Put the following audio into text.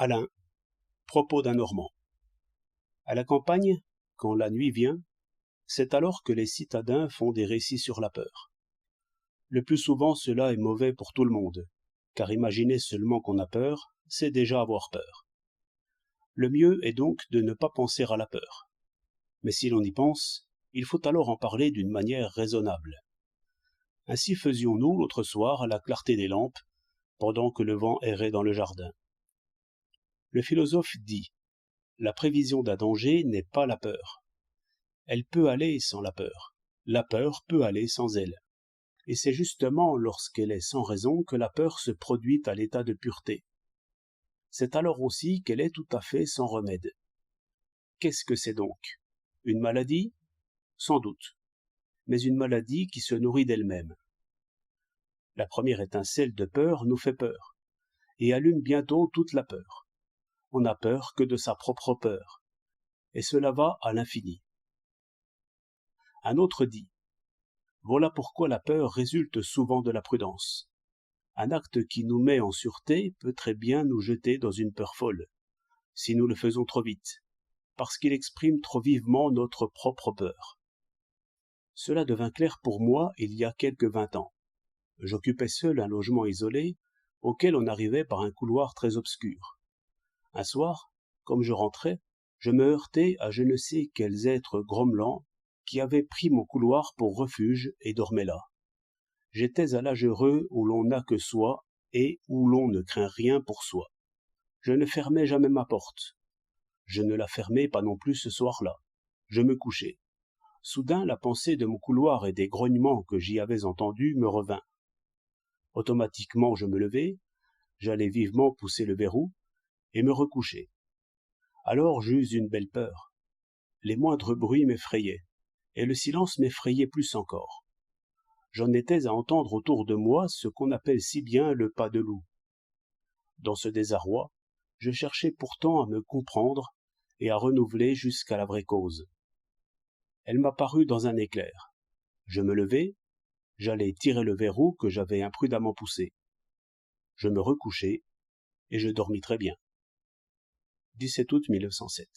Alain, propos d'un Normand. À la campagne, quand la nuit vient, c'est alors que les citadins font des récits sur la peur. Le plus souvent cela est mauvais pour tout le monde, car imaginer seulement qu'on a peur, c'est déjà avoir peur. Le mieux est donc de ne pas penser à la peur. Mais si l'on y pense, il faut alors en parler d'une manière raisonnable. Ainsi faisions-nous l'autre soir à la clarté des lampes, pendant que le vent errait dans le jardin. Le philosophe dit: la prévision d'un danger n'est pas la peur. Elle peut aller sans la peur peut aller sans elle. Et c'est justement lorsqu'elle est sans raison que la peur se produit à l'état de pureté. C'est alors aussi qu'elle est tout à fait sans remède. Qu'est-ce que c'est donc? Une maladie? Sans doute, mais une maladie qui se nourrit d'elle-même. La première étincelle de peur nous fait peur, et allume bientôt toute la peur. On n'a peur que de sa propre peur, et cela va à l'infini. Un autre dit: voilà pourquoi la peur résulte souvent de la prudence. Un acte qui nous met en sûreté peut très bien nous jeter dans une peur folle, si nous le faisons trop vite, parce qu'il exprime trop vivement notre propre peur. Cela devint clair pour moi il y a quelque 20 ans. J'occupais seul un logement isolé, auquel on arrivait par un couloir très obscur. Un soir, comme je rentrais, je me heurtai à je ne sais quels êtres grommelants qui avaient pris mon couloir pour refuge et dormaient là. J'étais à l'âge heureux où l'on n'a que soi et où l'on ne craint rien pour soi. Je ne fermais jamais ma porte. Je ne la fermais pas non plus ce soir-là. Je me couchai. Soudain, la pensée de mon couloir et des grognements que j'y avais entendus me revint. Automatiquement, je me levai, j'allai vivement pousser le verrou et me recouchai. Alors j'eus une belle peur. Les moindres bruits m'effrayaient, et le silence m'effrayait plus encore. J'en étais à entendre autour de moi ce qu'on appelle si bien le pas de loup. Dans ce désarroi, je cherchais pourtant à me comprendre et à renouveler jusqu'à la vraie cause. Elle m'apparut dans un éclair. Je me levai, j'allai tirer le verrou que j'avais imprudemment poussé. Je me recouchai, et je dormis très bien. 17 août 1907.